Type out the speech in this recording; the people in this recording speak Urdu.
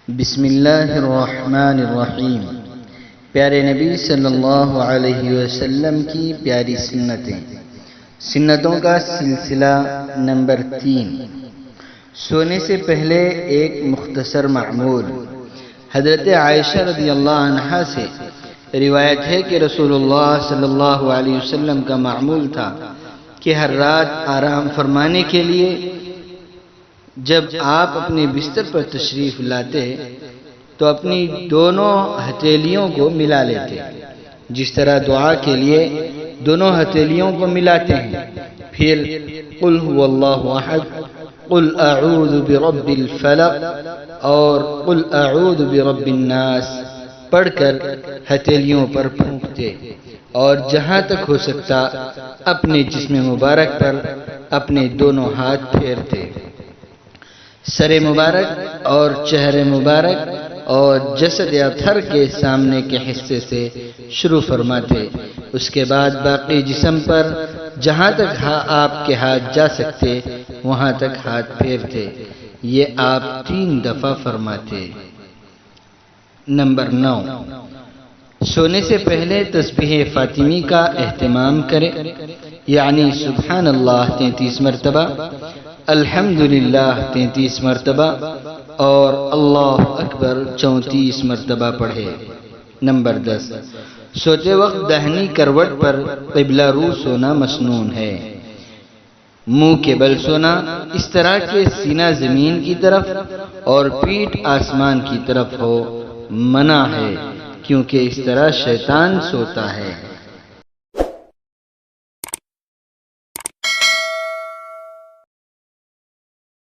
بسم اللہ الرحمن الرحیم۔ پیارے نبی صلی اللہ علیہ وسلم کی پیاری سنتوں کا سلسلہ نمبر 3۔ سونے سے پہلے ایک مختصر معمول۔ حضرت عائشہ رضی اللہ عنہا سے روایت ہے کہ رسول اللہ صلی اللہ علیہ وسلم کا معمول تھا کہ ہر رات آرام فرمانے کے لیے جب آپ اپنے بستر پر تشریف لاتے تو اپنی دونوں ہتھیلیوں کو ملا لیتے، جس طرح دعا کے لیے دونوں ہتھیلیوں کو ملاتے ہیں، پھر قل هو اللہ احد، قل اعوذ برب الفلق اور قل اعوذ برب الناس پڑھ کر ہتھیلیوں پر پھونکتے، اور جہاں تک ہو سکتا اپنے جسم مبارک پر اپنے دونوں ہاتھ پھیرتے، سر مبارک اور چہرے مبارک اور جسد یا تھر کے سامنے کے حصے سے شروع فرماتے، اس کے بعد باقی جسم پر جہاں تک آپ کے ہاتھ جا سکتے وہاں تک ہاتھ پھیرتے۔ یہ آپ 3 دفعہ فرماتے۔ نمبر 9، سونے سے پہلے تسبیح فاطمی کا اہتمام کریں، یعنی سبحان اللہ 33 مرتبہ، الحمدللہ 33 مرتبہ اور اللہ اکبر 34 مرتبہ پڑھے۔ نمبر 10، سوتے وقت داہنی کروٹ پر قبلہ رو سونا مسنون ہے۔ منہ کے بل سونا اس طرح کہ سینہ زمین کی طرف اور پیٹھ آسمان کی طرف ہو منع ہے، کیونکہ اس طرح شیطان سوتا ہے۔